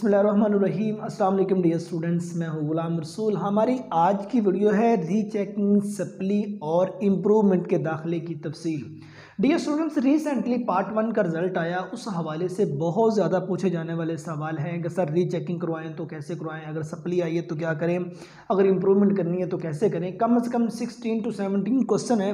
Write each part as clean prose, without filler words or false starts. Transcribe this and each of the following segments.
बिस्मिल्लाहिर्रहमानिर्रहीम। अस्सलाम वालेकुम डियर स्टूडेंट्स, मैं हूँ गुलाम रसूल। हमारी आज की वीडियो है रीचेकिंग सप्ली और इम्प्रूवमेंट के दाखिले की तफसील। डियर स्टूडेंट्स, रिसेंटली पार्ट 1 का रिजल्ट आया, उस हवाले से बहुत ज़्यादा पूछे जाने वाले सवाल हैं कि सर रीचेकिंग करवाएं तो कैसे करवाएं, अगर सप्ली आई है तो क्या करें, अगर इम्प्रूवमेंट करनी है तो कैसे करें। कम से कम 16 to 17 क्वेश्चन है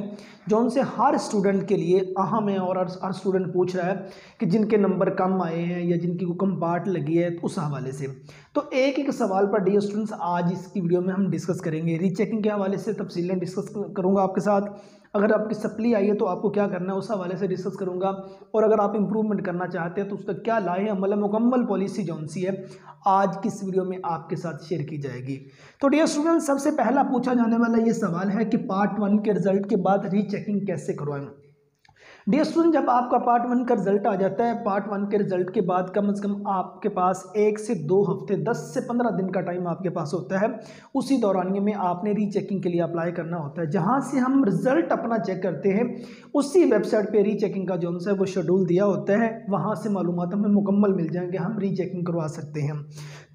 जो उनसे हर स्टूडेंट के लिए अहम है और हर स्टूडेंट पूछ रहा है कि जिनके नंबर कम आए हैं या जिनकी को कम पार्ट लगी है, तो उस हवाले से तो एक एक सवाल पर डियर स्टूडेंट्स आज इसकी वीडियो में हम डिस्कस करेंगे। रीचेकिंग के हवाले से तफसीलें डिस्कस करूंगा आपके साथ। अगर आपकी सप्ली आई है तो आपको क्या करना है उस हवाले से डिस्कस करूंगा, और अगर आप इंप्रूवमेंट करना चाहते हैं तो उसका क्या लाए अमल मुकम्मल पॉलिसी जौन सी है आज की इस वीडियो में आपके साथ शेयर की जाएगी। तो डियर स्टूडेंट्स, सबसे पहला पूछा जाने वाला ये सवाल है कि पार्ट 1 के रिजल्ट के बाद रीचेकिंग कैसे करवाएं। डियर स्टूडेंट, जब आपका पार्ट 1 का रिजल्ट आ जाता है, पार्ट 1 के रिजल्ट के बाद कम से कम आपके पास 1 से 2 हफ्ते 10 से 15 दिन का टाइम आपके पास होता है। उसी दौरानिए में आपने रीचेकिंग के लिए अप्लाई करना होता है। जहां से हम रिजल्ट अपना चेक करते हैं उसी वेबसाइट पे रीचेकिंग का जो है वो शेड्यूल दिया होता है, वहां से मालूमात हमें मुकम्मल मिल जाएंगे, हम रीचेकिंग करवा सकते हैं।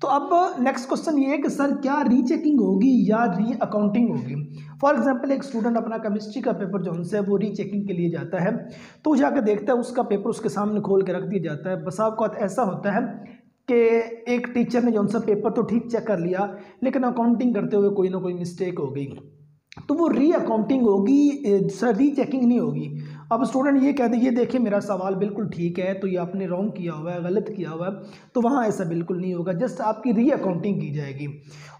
तो अब नेक्स्ट क्वेश्चन ये है कि सर क्या रीचेकिंग होगी या री अकाउंटिंग होगी। फॉर एग्जाम्पल, एक स्टूडेंट अपना केमिस्ट्री का पेपर जो है वो रीचेकिंग के लिए जाता है, तो जाकर देखता है उसका पेपर उसके सामने खोल के रख दिया जाता है। बस आपको ऐसा होता है कि एक टीचर ने जो सा पेपर तो ठीक चेक कर लिया, लेकिन अकाउंटिंग करते हुए कोई ना कोई मिस्टेक हो गई, तो वो री अकाउंटिंग होगी, सर रीचेकिंग नहीं होगी। अब स्टूडेंट ये कहते हैं ये देखिए मेरा सवाल बिल्कुल ठीक है, तो ये आपने रॉन्ग किया हुआ है, गलत किया हुआ है, तो वहाँ ऐसा बिल्कुल नहीं होगा, जस्ट आपकी री अकाउंटिंग की जाएगी।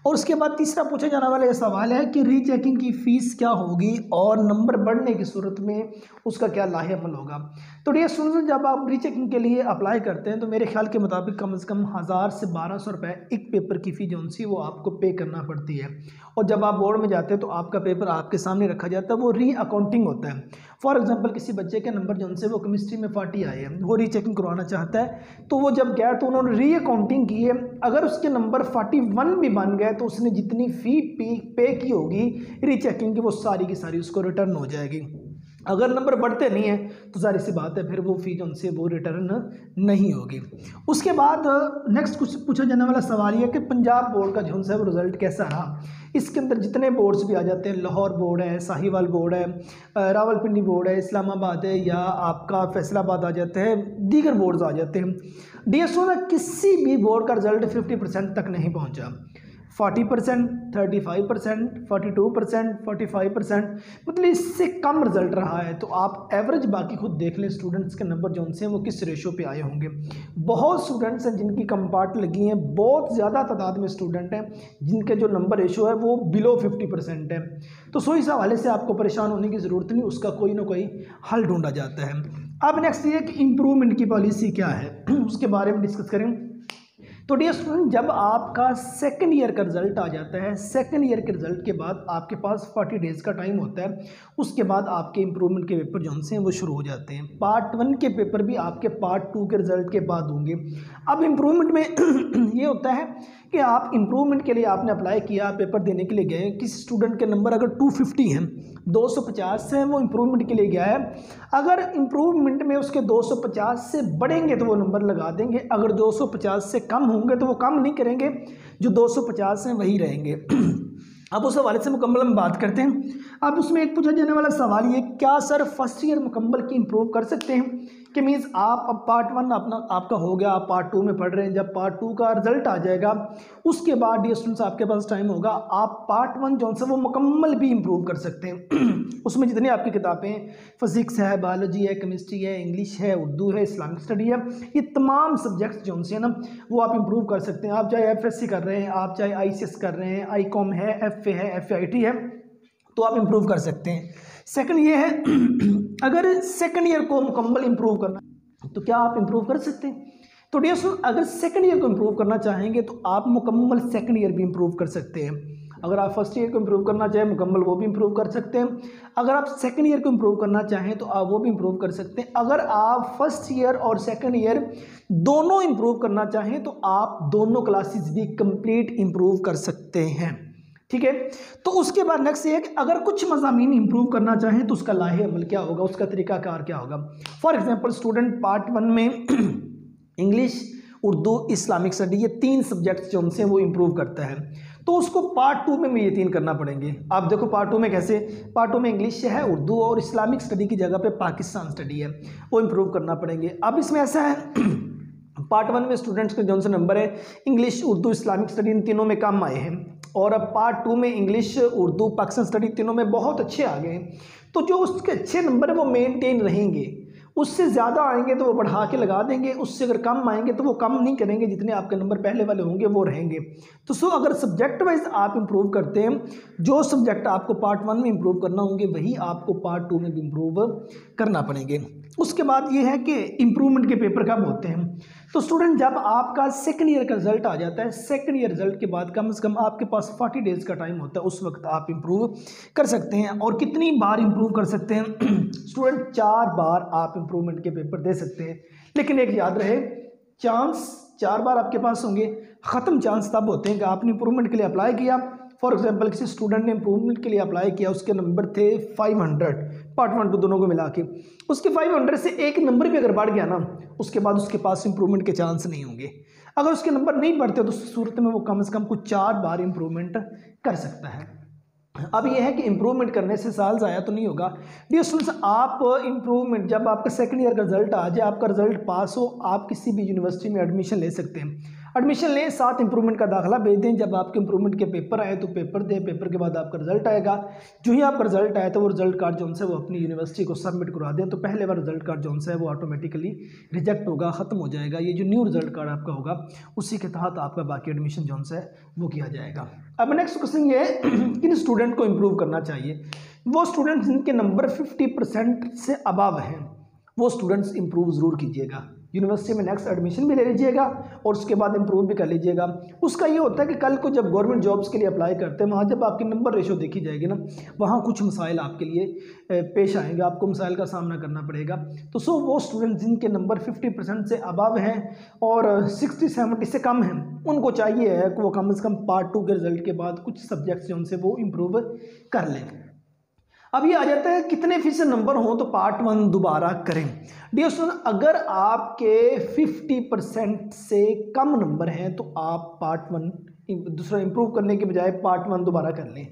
और उसके बाद तीसरा पूछा जाने वाला ये सवाल है कि रीचेकिंग की फ़ीस क्या होगी और नंबर बढ़ने की सूरत में उसका क्या लाहेअमल होगा। तो डियर स्टूडेंट्स, जब आप रीचेकिंग के लिए अप्लाई करते हैं तो मेरे ख्याल के मुताबिक कम से कम 1000 से 1200 रुपये एक पेपर की फ़ी जो सी वो आपको पे करना पड़ती है। और जब आप बोर्ड में जाते हैं तो आपका पेपर आपके सामने रखा जाता है, वो री अकाउंटिंग होता है। फॉर एग्जाम्पल, किसी बच्चे के नंबर जो से वो केमिस्ट्री में 40 आए हैं, वो रीचेकिंग करवाना चाहता है, तो वो जब गया तो उन्होंने री अकाउंटिंग की है। अगर उसके नंबर 41 भी बन गए तो उसने जितनी फ़ी पे की होगी रीचेकिंग की वो सारी की सारी उसको रिटर्न हो जाएगी। अगर नंबर बढ़ते नहीं है तो जाहिर सी बात है फिर वो फ़ी जो से वो रिटर्न नहीं होगी। उसके बाद नेक्स्ट कुछ पूछा जाने वाला सवाल ये कि पंजाब बोर्ड का जो है वो रिज़ल्ट कैसा रहा। इसके अंदर जितने बोर्ड्स भी आ जाते हैं, लाहौर बोर्ड है, साहिवाल बोर्ड है, रावलपिंडी बोर्ड है, इस्लामाबाद है, या आपका फैसलाबाद आ जाते हैं, दीगर बोर्ड्स आ जाते हैं। डीएसओ में किसी भी बोर्ड का रिजल्ट 50% तक नहीं पहुंचा। 40%, 35%, 42%, 45%, मतलब इससे कम रिजल्ट रहा है। तो आप एवरेज बाकी खुद देख लें स्टूडेंट्स के नंबर जो से वो किस रेशो पे आए होंगे। बहुत स्टूडेंट्स हैं जिनकी कम पार्ट लगी हैं, बहुत ज़्यादा तादाद में स्टूडेंट हैं जिनके जो नंबर रेशो है वो बिलो 50% है। तो सो इस हवाले से आपको परेशान होने की ज़रूरत नहीं, उसका कोई ना कोई हल ढूंढा जाता है। अब नेक्स्ट ये कि इम्प्रूवमेंट की पॉलिसी क्या है उसके बारे में डिस्कस करें। तो डियर स्टूडेंट, जब आपका सेकंड ईयर का रिजल्ट आ जाता है, सेकंड ईयर के रिजल्ट के बाद आपके पास 40 डेज़ का टाइम होता है। उसके बाद आपके इम्प्रूवमेंट के पेपर जो हैं वो शुरू हो जाते हैं। पार्ट 1 के पेपर भी आपके पार्ट 2 के रिजल्ट के बाद होंगे। अब इम्प्रूवमेंट में ये होता है कि आप इम्प्रूवमेंट के लिए आपने अप्लाई किया, पेपर देने के लिए गए, किसी स्टूडेंट के नंबर अगर 250 हैं, 250 से वो इम्प्रूवमेंट के लिए गया है, अगर इम्प्रूवमेंट में उसके 250 से बढ़ेंगे तो वो नंबर लगा देंगे, अगर 250 से कम होंगे तो वो कम नहीं करेंगे, जो 250 हैं वही रहेंगे। अब उस हवाले से मुकम्मल हम बात करते हैं। अब उसमें एक पूछा जाने वाला सवाल ये, क्या सर फर्स्ट ईयर मुकम्मल की इम्प्रूव कर सकते हैं, कि मीन्स आप अब पार्ट 1 अपना आपका हो गया, आप पार्ट 2 में पढ़ रहे हैं, जब पार्ट 2 का रिजल्ट आ जाएगा उसके बाद डियर स्टूडेंट्स आपके पास टाइम होगा, आप पार्ट 1 जो है वो मुकम्मल भी इम्प्रूव कर सकते हैं। उसमें जितनी आपकी किताबें, फिजिक्स है, बायोलॉजी है, केमिस्ट्री है, इंग्लिश है, उर्दू है, इस्लामिक स्टडी है, ये तमाम सब्जेक्ट्स जो है ना वो आप इम्प्रूव कर सकते हैं। आप चाहे FSC कर रहे हैं, आप चाहे ICS कर रहे हैं, ICOM है, FA है, FIT है, तो आप इम्प्रूव कर सकते हैं। सेकंड ये है अगर सेकंड ईयर को मुकम्मल इम्प्रूव करना तो क्या आप इम्प्रूव कर सकते हैं। तो डियर स्टूडेंट, अगर सेकंड ईयर को इम्प्रूव करना चाहेंगे तो आप मुकम्मल सेकंड ईयर भी इम्प्रूव कर सकते हैं। अगर आप फर्स्ट ईयर को इम्प्रूव करना चाहें मुकम्मल वो भी इम्प्रूव कर सकते हैं। अगर आप सेकंड ईयर को इम्प्रूव करना चाहें तो आप वो भी इम्प्रूव कर सकते हैं। अगर आप फर्स्ट ईयर और सेकंड ईयर दोनों इम्प्रूव करना चाहें तो आप दोनों क्लासेस भी कंप्लीट इम्प्रूव कर सकते हैं। ठीक है, तो उसके बाद नेक्स्ट ये है कि अगर कुछ मज़ामीन इंप्रूव करना चाहें तो उसका लाहे-अमल क्या होगा, उसका तरीकाकार क्या होगा। फॉर एग्जांपल, स्टूडेंट पार्ट 1 में इंग्लिश उर्दू, इस्लामिक स्टडी, ये 3 सब्जेक्ट्स जो उनसे वो इम्प्रूव करता है। तो उसको पार्ट 2 में ये 3 करना पड़ेंगे। आप देखो पार्ट 2 में कैसे, पार्ट 2 में इंग्लिश है, उर्दू और इस्लामिक स्टडी की जगह पे पाकिस्तान स्टडी है, वो इम्प्रूव करना पड़ेंगे। अब इसमें ऐसा है पार्ट 1 में स्टूडेंट्स के जो से नंबर है English, Urdu, Islamic study in तीनों में कम आए हैं, और अब पार्ट 2 में इंग्लिश, उर्दू, पाकिस्तान स्टडी तीनों में बहुत अच्छे आ गए हैं। तो जो उसके अच्छे नंबर है वो मेंटेन रहेंगे, उससे ज़्यादा आएंगे तो वो बढ़ा के लगा देंगे, उससे अगर कम आएंगे तो वो कम नहीं करेंगे, जितने आपके नंबर पहले वाले होंगे वो रहेंगे। तो अगर सब्जेक्ट वाइज आप इंप्रूव करते हैं, जो सब्जेक्ट आपको पार्ट 1 में इंप्रूव करना होंगे वही आपको पार्ट 2 में भी इंप्रूव करना पड़ेंगे। उसके बाद ये है कि इम्प्रूवमेंट के पेपर कब होते हैं। तो स्टूडेंट जब आपका सेकंड ईयर का रिजल्ट आ जाता है, सेकंड ईयर रिजल्ट के बाद कम से कम आपके पास 40 डेज़ का टाइम होता है, उस वक्त आप इंप्रूव कर सकते हैं। और कितनी बार इंप्रूव कर सकते हैं स्टूडेंट? 4 बार आप इंप्रूवमेंट के पेपर दे सकते हैं। लेकिन एक याद रहे, चांस 4 बार आपके पास होंगे, ख़त्म चांस तब होते हैं कि आपने इंप्रूवमेंट के लिए अप्लाई किया। फॉर एग्जांपल किसी स्टूडेंट ने इंप्रूवमेंट के लिए अप्लाई किया, उसके नंबर थे 500 पार्ट 1 2 दोनों को मिला के, उसके 500 से एक नंबर भी अगर बढ़ गया ना, उसके बाद उसके पास इंप्रूवमेंट के चांस नहीं होंगे। अगर उसके नंबर नहीं बढ़ते तो उस सूरत में वो कम से कम कुछ 4 बार इंप्रूवमेंट कर सकता है। अब यह है कि इंप्रूवमेंट करने से साल ज़ाया तो नहीं होगा। डियर स्टूडेंट्स, आप इंप्रूवमेंट जब आपका सेकंड ईयर का रिजल्ट आ जाए, आपका रिजल्ट पास हो, आप किसी भी यूनिवर्सिटी में एडमिशन ले सकते हैं। एडमिशन लें, साथ इंप्रूवमेंट का दाखिला भेज दें। जब आपके इंप्रूवमेंट के पेपर आए तो पेपर दें, पेपर के बाद आपका रिजल्ट आएगा। जो ही आपका रिजल्ट आया तो वो रिजल्ट कार्ड जो है वो अपनी यूनिवर्सिटी को सबमिट करवा दें, तो पहले बार रिजल्ट कार्ड जो है वो ऑटोमेटिकली रिजेक्ट होगा, ख़त्म हो जाएगा। ये जो न्यू रिजल्ट कार्ड आपका होगा उसी के तहत आपका बाकी एडमिशन जो है वो किया जाएगा। अब नेक्स्ट क्वेश्चन ये है किन स्टूडेंट को इम्प्रूव करना चाहिए? वो स्टूडेंट्स जिनके नंबर 50% से अबव हैं, वो स्टूडेंट्स इम्प्रूव ज़रूर कीजिएगा। यूनिवर्सिटी में नेक्स्ट एडमिशन भी ले लीजिएगा और उसके बाद इंप्रूव भी कर लीजिएगा। उसका ये होता है कि कल को जब गवर्नमेंट जॉब्स के लिए अप्लाई करते हैं, वहाँ जब आपकी नंबर रेशो देखी जाएगी ना, वहाँ कुछ मसाइल आपके लिए पेश आएंगे, आपको मसाइल का सामना करना पड़ेगा। तो वो स्टूडेंट जिनके नंबर 50% से अबव हैं और 60-70 से कम हैं, उनको चाहिए है कि वो कम से कम पार्ट 2 के रिजल्ट के बाद कुछ सब्जेक्ट्स जो उनसे वो इम्प्रूव कर लें। अब ये आ जाता है कितने फीसद नंबर हों तो पार्ट 1 दोबारा करें। डियर स्टूडेंट, अगर आपके 50% से कम नंबर हैं तो आप पार्ट 1 दूसरा इंप्रूव करने के बजाय पार्ट 1 दोबारा कर लें।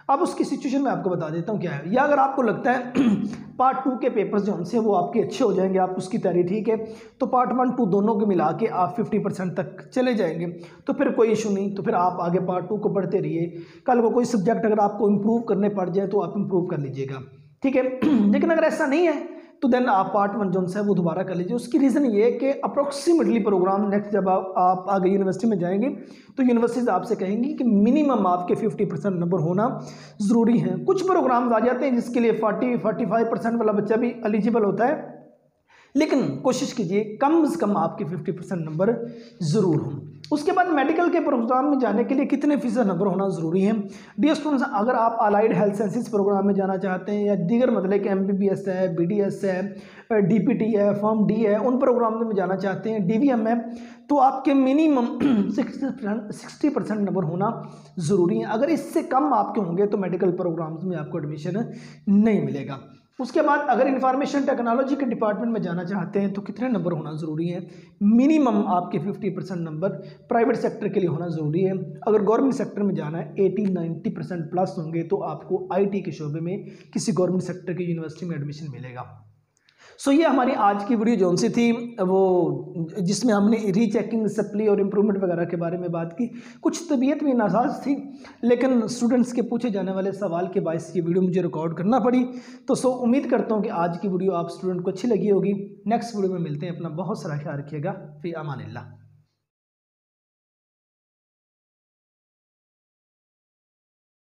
अब उसकी सिचुएशन मैं आपको बता देता हूँ क्या है। या अगर आपको लगता है पार्ट 2 के पेपर्स जो उनसे वो आपके अच्छे हो जाएंगे, आप उसकी तैयारी ठीक है, तो पार्ट 1 2 दोनों को मिला के आप 50% तक चले जाएंगे, तो फिर कोई इशू नहीं, तो फिर आप आगे पार्ट 2 को पढ़ते रहिए। कल को कोई सब्जेक्ट अगर आपको इम्प्रूव करने पड़ जाए तो आप इम्प्रूव कर लीजिएगा, ठीक है। लेकिन अगर ऐसा नहीं है तो देन आप पार्ट 1 जो है वो दोबारा कर लीजिए। उसकी रीज़न ये है कि अप्रोक्सीमेटली प्रोग्राम नेक्स्ट जब आप आगे यूनिवर्सिटी में जाएंगे तो यूनिवर्सिटीज़ आपसे कहेंगी कि मिनिमम आपके 50% नंबर होना ज़रूरी है। कुछ प्रोग्राम आ जाते हैं जिसके लिए 40-45% वाला बच्चा भी एलिजिबल होता है, लेकिन कोशिश कीजिए कम से कम आपके 50% नंबर ज़रूर हों। उसके बाद मेडिकल के प्रोग्राम में जाने के लिए कितने फीसद नंबर होना ज़रूरी है? डियर स्टूडेंट्स, अगर आप अलाइड हेल्थ साइंसेज प्रोग्राम में जाना चाहते हैं या दीगर मतलब कि MBBS है, BDS है, DPT है, फॉर्म D है, उन प्रोग्राम में जाना चाहते हैं, DVM है, तो आपके मिनिमम 60% नंबर होना ज़रूरी है। अगर इससे कम आपके होंगे तो मेडिकल प्रोग्राम्स में आपको एडमिशन नहीं मिलेगा। उसके बाद अगर इंफॉर्मेशन टेक्नोलॉजी के डिपार्टमेंट में जाना चाहते हैं तो कितने नंबर होना ज़रूरी है? मिनिमम आपके 50% नंबर प्राइवेट सेक्टर के लिए होना ज़रूरी है। अगर गवर्नमेंट सेक्टर में जाना है 80-90% प्लस होंगे तो आपको IT के शोबे में किसी गवर्नमेंट सेक्टर की यूनिवर्सिटी में एडमिशन मिलेगा। सो ये हमारी आज की वीडियो जौन सी थी वो जिसमें हमने रीचेकिंग, सप्ली और इम्प्रूवमेंट वगैरह के बारे में बात की। कुछ तबीयत भी नासाज थी, लेकिन स्टूडेंट्स के पूछे जाने वाले सवाल के बायस ये वीडियो मुझे रिकॉर्ड करना पड़ी। तो उम्मीद करता हूँ कि आज की वीडियो आप स्टूडेंट को अच्छी लगी होगी। नेक्स्ट वीडियो में मिलते हैं। अपना बहुत सारा ख्याल रखिएगा। फी अमानिल्लाह।